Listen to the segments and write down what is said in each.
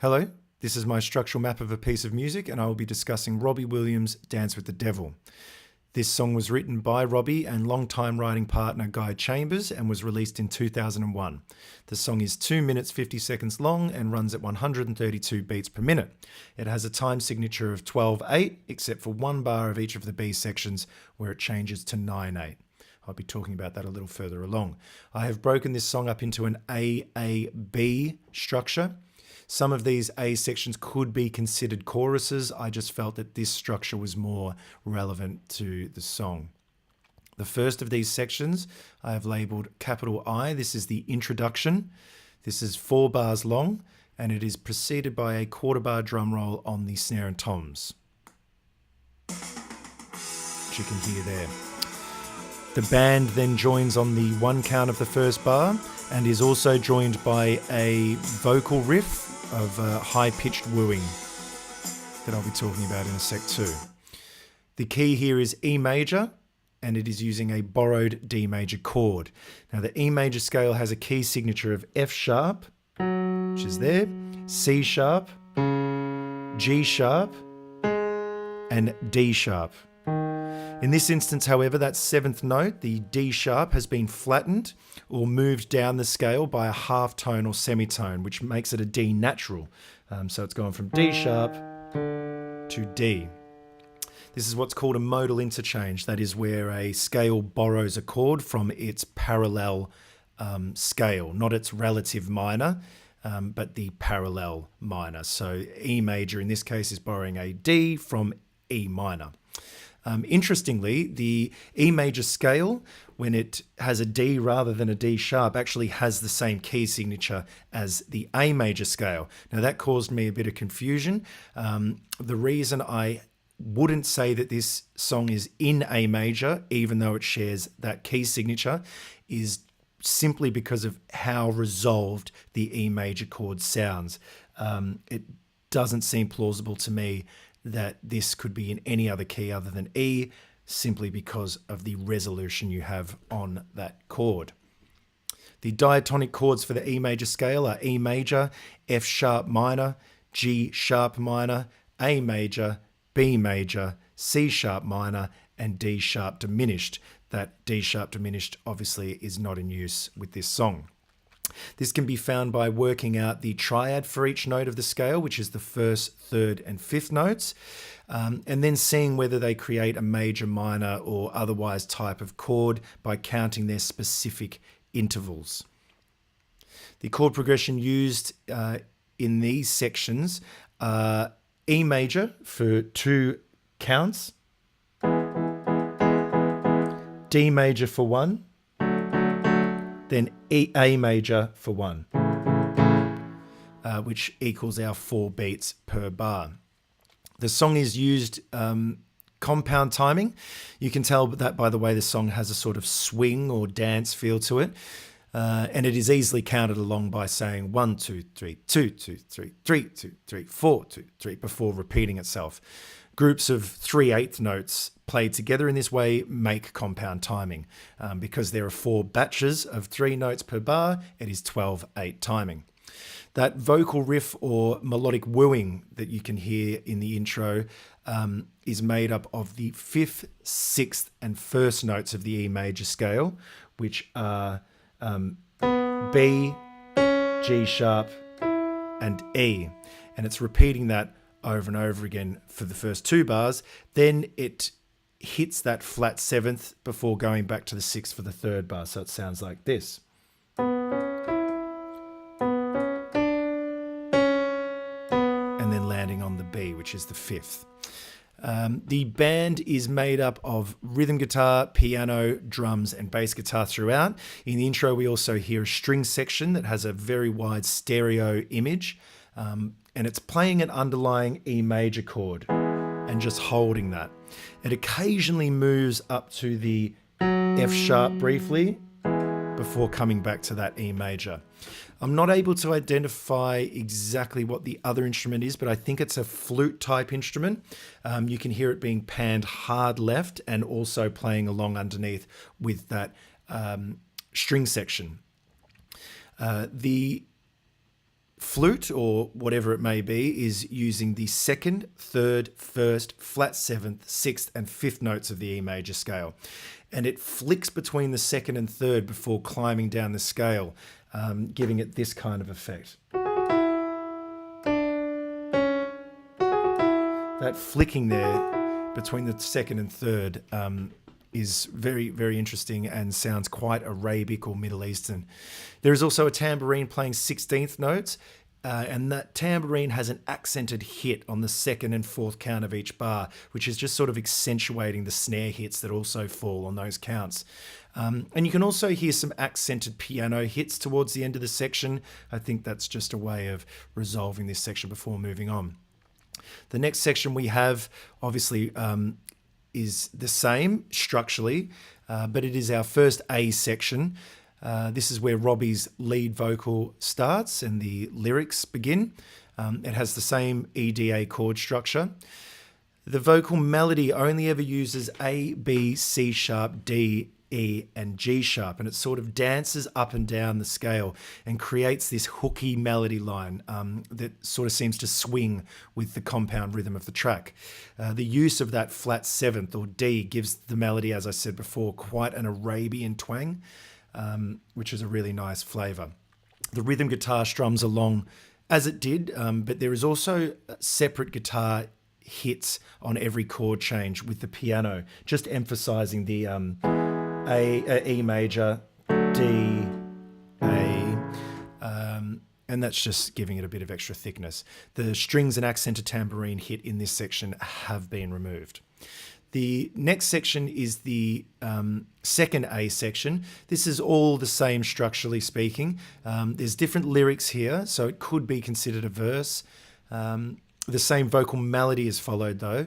Hello, this is my structural map of a piece of music, and I will be discussing Robbie Williams' Dance with the Devil. This song was written by Robbie and longtime writing partner Guy Chambers and was released in 2001. The song is 2 minutes 50 seconds long and runs at 132 beats per minute. It has a time signature of 12/8, except for one bar of each of the B sections where it changes to 9/8. I'll be talking about that a little further along. I have broken this song up into an A-A-B structure. Some of these A sections could be considered choruses. I just felt that this structure was more relevant to the song. The first of these sections I have labelled capital I. This is the introduction. This is 4 bars long, and it is preceded by a quarter bar drum roll on the snare and toms, which you can hear there. The band then joins on the 1 count of the first bar and is also joined by a vocal riff of high-pitched wooing that I'll be talking about in a sec too. The key here is E major, and it is using a borrowed D major chord. Now the E major scale has a key signature of F sharp, which is there, C sharp, G sharp, and D sharp. In this instance, however, that 7th note, the D sharp, has been flattened or moved down the scale by a half tone or semitone, which makes it a D natural. So it's gone from D sharp to D. This is what's called a modal interchange. That is where a scale borrows a chord from its parallel scale, not its relative minor, but the parallel minor. So E major in this case is borrowing a D from E minor. Interestingly, the E major scale, when it has a D rather than a D sharp, actually has the same key signature as the A major scale. Now that caused me a bit of confusion. The reason I wouldn't say that this song is in A major, even though it shares that key signature, is simply because of how resolved the E major chord sounds. It doesn't seem plausible to me that this could be in any other key other than E, simply because of the resolution you have on that chord. The diatonic chords for the E major scale are E major, F sharp minor, G sharp minor, A major, B major, C sharp minor, and D sharp diminished. That D sharp diminished obviously is not in use with this song. This can be found by working out the triad for each note of the scale, which is the 1st, 3rd, and 5th notes, and then seeing whether they create a major, minor, or otherwise type of chord by counting their specific intervals. The chord progression used in these sections are E major for 2 counts, D major for 1, then A major for 1, which equals our 4 beats per bar. The song is used compound timing. You can tell that by the way the song has a sort of swing or dance feel to it. And it is easily counted along by saying 1, 2, 3, 2, 2, 3, 3, 2, 3, 4, 2, 3 before repeating itself. Groups of 3/8 notes played together in this way make compound timing. Because there are 4 batches of 3 notes per bar, it is 12/8 timing. That vocal riff or melodic wooing that you can hear in the intro is made up of the 5th, 6th, and 1st notes of the E major scale, which are B, G sharp, and E. And it's repeating that over and over again for the first 2 bars. Then it hits that flat 7th before going back to the 6th for the 3rd bar. So it sounds like this. And then landing on the B, which is the 5th. The band is made up of rhythm guitar, piano, drums, and bass guitar throughout. In the intro, we also hear a string section that has a very wide stereo image, and it's playing an underlying E major chord and just holding that. It occasionally moves up to the F sharp briefly before coming back to that E major. I'm not able to identify exactly what the other instrument is, but I think it's a flute type instrument. You can hear it being panned hard left and also playing along underneath with that string section. The flute, or whatever it may be, is using the second, third, first, flat seventh, sixth, and fifth notes of the E major scale. And it flicks between the second and third before climbing down the scale, giving it this kind of effect. That flicking there between the second and third is very, very interesting and sounds quite Arabic or Middle Eastern. There is also a tambourine playing 16th notes, and that tambourine has an accented hit on the second and fourth count of each bar, which is just sort of accentuating the snare hits that also fall on those counts. And you can also hear some accented piano hits towards the end of the section. I think that's just a way of resolving this section before moving on. The next section we have, obviously, is the same structurally, but it is our first A section. This is where Robbie's lead vocal starts and the lyrics begin. It has the same EDA chord structure. The vocal melody only ever uses A, B, C sharp, D, E, and G sharp, and it sort of dances up and down the scale and creates this hooky melody line that sort of seems to swing with the compound rhythm of the track. The use of that flat seventh, or D, gives the melody, as I said before, quite an Arabian twang, which is a really nice flavour. The rhythm guitar strums along as it did, but there is also separate guitar hits on every chord change with the piano, just emphasising the E major, D, A, and that's just giving it a bit of extra thickness. The strings and accented tambourine hit in this section have been removed. The next section is the second A section. This is all the same structurally speaking. There's different lyrics here, so it could be considered a verse. The same vocal melody is followed though.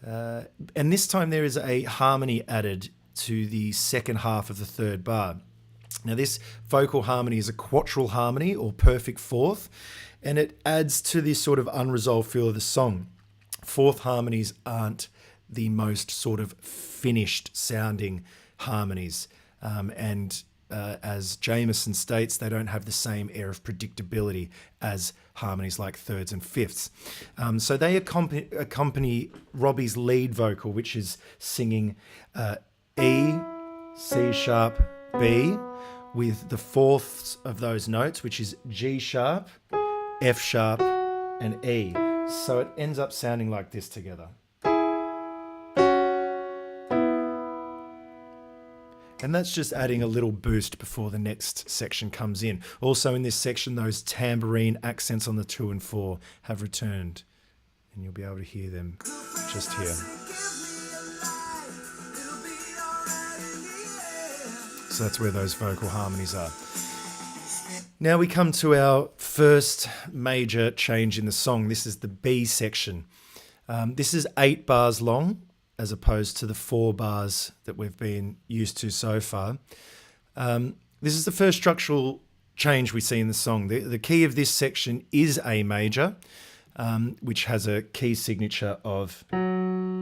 And this time there is a harmony added to the second half of the third bar. Now this vocal harmony is a quatural harmony or perfect fourth, and it adds to this sort of unresolved feel of the song. Fourth harmonies aren't the most sort of finished sounding harmonies, and as Jameson states, they don't have the same air of predictability as harmonies like thirds and fifths. So they accompany Robbie's lead vocal, which is singing E, C sharp, B, with the fourths of those notes, which is G sharp, F sharp, and E. So it ends up sounding like this together. And that's just adding a little boost before the next section comes in. Also in this section, those tambourine accents on the 2 and 4 have returned, and you'll be able to hear them just here. So that's where those vocal harmonies are. Now we come to our first major change in the song. This is the B section. This is 8 bars long, as opposed to the 4 bars that we've been used to so far. This is the first structural change we see in the song. The key of this section is A major, which has a key signature of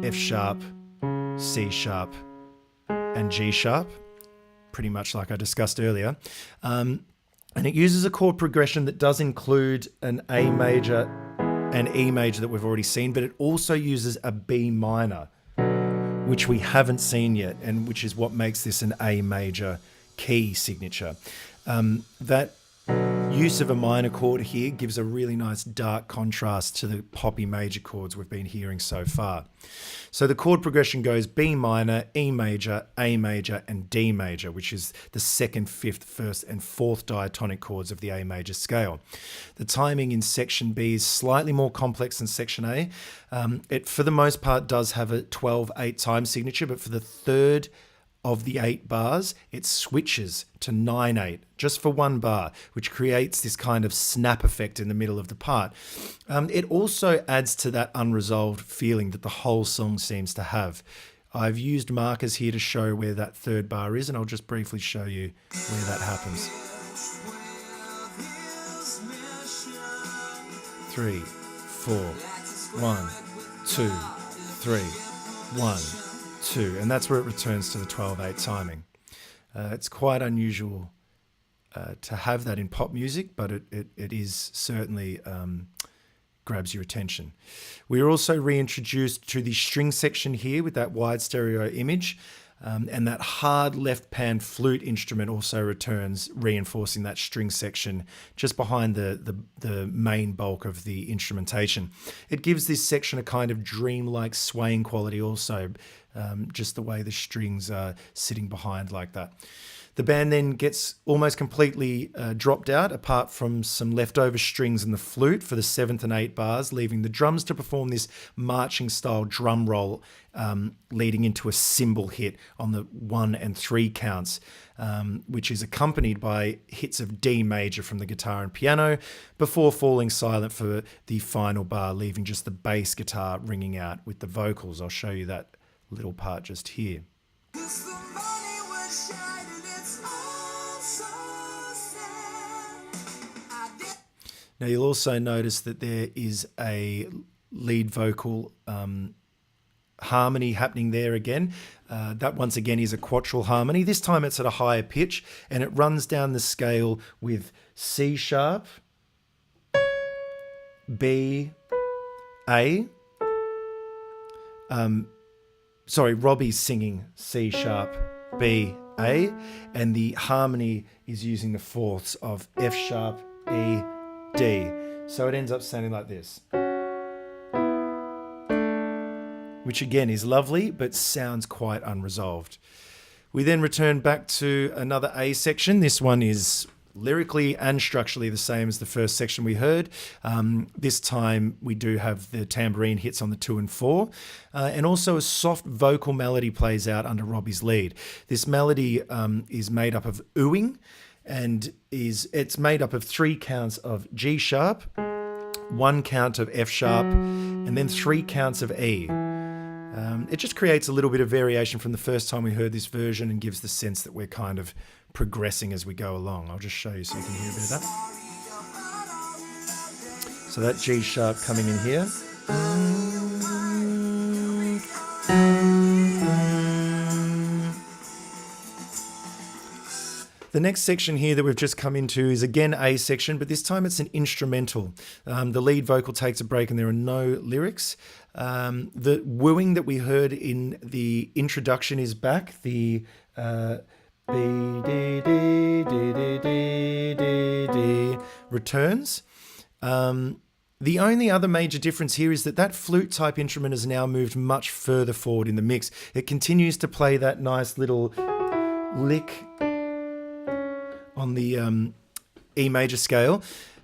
F sharp, C sharp, and G sharp, pretty much like I discussed earlier. And it uses a chord progression that does include an A major and E major that we've already seen, but it also uses a B minor, which we haven't seen yet, and which is what makes this an A major key signature. That use of a minor chord here gives a really nice dark contrast to the poppy major chords we've been hearing so far. So the chord progression goes B minor, E major, A major, and D major, which is the second, fifth, first, and fourth diatonic chords of the A major scale. The timing in section B is slightly more complex than section A. It, for the most part, does have a 12/8 time signature, but for the third of the 8 bars, it switches to 9/8 just for 1 bar, which creates this kind of snap effect in the middle of the part. It also adds to that unresolved feeling that the whole song seems to have. I've used markers here to show where that third bar is, and I'll just briefly show you where that happens. 3, 4, 1, 2, 3, 1, 2, and that's where it returns to the 12/8 timing. It's quite unusual to have that in pop music, but it is certainly grabs your attention. We are also reintroduced to the string section here with that wide stereo image. And that hard left pan flute instrument also returns, reinforcing that string section just behind the main bulk of the instrumentation. It gives this section a kind of dreamlike swaying quality also, just the way the strings are sitting behind like that. The band then gets almost completely dropped out, apart from some leftover strings and the flute for the 7th and 8th bars, leaving the drums to perform this marching style drum roll, leading into a cymbal hit on the 1 and 3 counts, which is accompanied by hits of D major from the guitar and piano, before falling silent for the final bar, leaving just the bass guitar ringing out with the vocals. I'll show you that little part just here. Now you'll also notice that there is a lead vocal harmony happening there again. That once again is a quatuor harmony. This time it's at a higher pitch and it runs down the scale with C sharp, B, A. Robbie's singing C sharp, B, A, and the harmony is using the fourths of F sharp, E, D. So it ends up sounding like this, which again is lovely, but sounds quite unresolved. We then return back to another A section. This one is lyrically and structurally the same as the first section we heard. This time we do have the tambourine hits on the 2 and 4, and also a soft vocal melody plays out under Robbie's lead. This melody is made up of oohing, and it's made up of 3 counts of G sharp, 1 count of F sharp, and then 3 counts of E. It just creates a little bit of variation from the first time we heard this version and gives the sense that we're kind of progressing as we go along. I'll just show you so you can hear a bit of that. So that G sharp coming in here. The next section here that we've just come into is again A section, but this time it's an instrumental. The lead vocal takes a break and there are no lyrics. The wooing that we heard in the introduction is back. The B, D, D, D, D, D, D, D returns. The only other major difference here is that flute type instrument has now moved much further forward in the mix. It continues to play that nice little lick on the E major scale,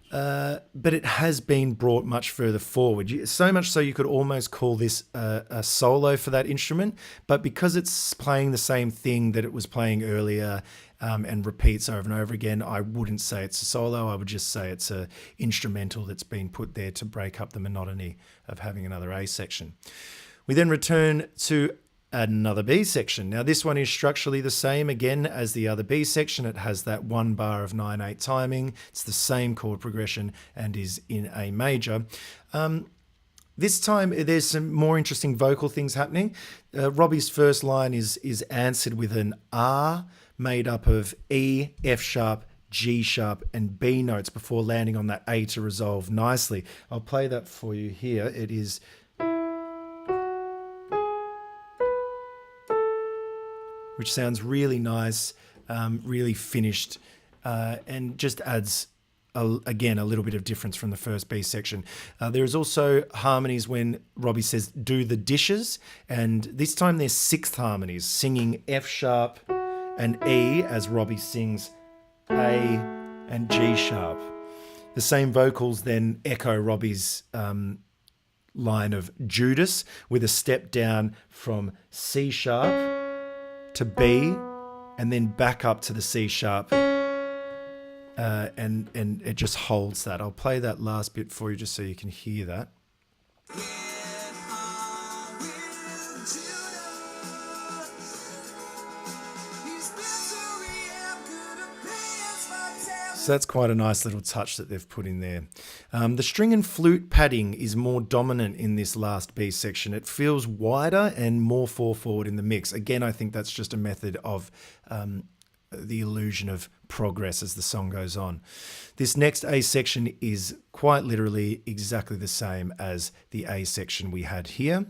but it has been brought much further forward. So much so you could almost call this a solo for that instrument, but because it's playing the same thing that it was playing earlier and repeats over and over again, I wouldn't say it's a solo. I would just say it's an instrumental that's been put there to break up the monotony of having another A section. We then return to another B section. Now this one is structurally the same again as the other B section. It has that 1 bar of 9/8 timing. It's the same chord progression and is in A major. This time there's some more interesting vocal things happening. Robbie's first line is answered with an R made up of E, F sharp, G sharp and B notes before landing on that A to resolve nicely. I'll play that for you here. It is which sounds really nice, really finished, and just adds, again, a little bit of difference from the first B section. There is also harmonies when Robbie says, do the dishes, and this time there's 6th harmonies, singing F sharp and E as Robbie sings A and G sharp. The same vocals then echo Robbie's line of Judas with a step down from C sharp to B and then back up to the C sharp, and it just holds that. I'll play that last bit for you just so you can hear that. So that's quite a nice little touch that they've put in there. The string and flute padding is more dominant in this last B section. It feels wider and more forward in the mix. Again, I think that's just a method of the illusion of progress as the song goes on. This next A section is quite literally exactly the same as the A section we had here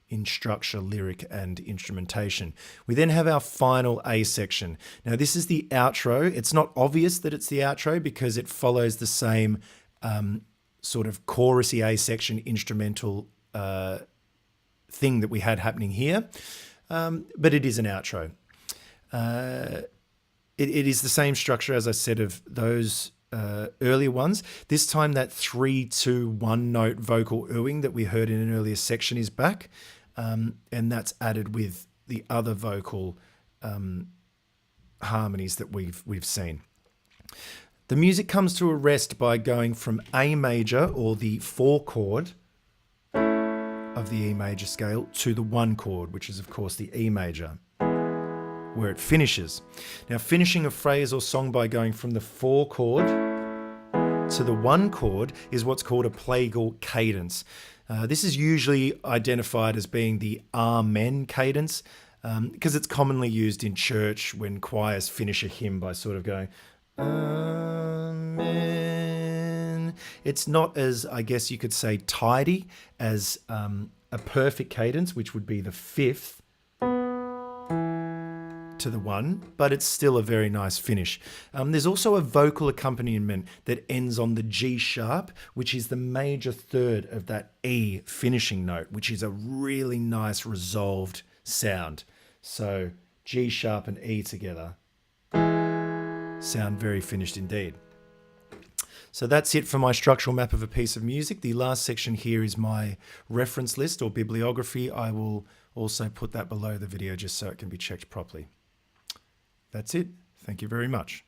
in structure, lyric, and instrumentation. We then have our final A section. Now this is the outro. It's not obvious that it's the outro because it follows the same sort of chorusy A section instrumental thing that we had happening here, but it is an outro. It is the same structure, as I said, of those earlier ones. This time that 3-2-1 note vocal oohing that we heard in an earlier section is back, and that's added with the other vocal harmonies that we've seen. The music comes to a rest by going from A major, or the 4 chord of the E major scale, to the 1 chord, which is of course the E major, where it finishes. Now, finishing a phrase or song by going from the 4 chord to the 1 chord is what's called a plagal cadence. This is usually identified as being the Amen cadence, because it's commonly used in church when choirs finish a hymn by sort of going, Amen. It's not as, I guess you could say, tidy as a perfect cadence, which would be the 5th to the 1, but it's still a very nice finish. There's also a vocal accompaniment that ends on the G sharp, which is the major third of that E finishing note, which is a really nice resolved sound. So G sharp and E together sound very finished indeed. So that's it for my structural map of a piece of music. The last section here is my reference list or bibliography. I will also put that below the video just so it can be checked properly. That's it. Thank you very much.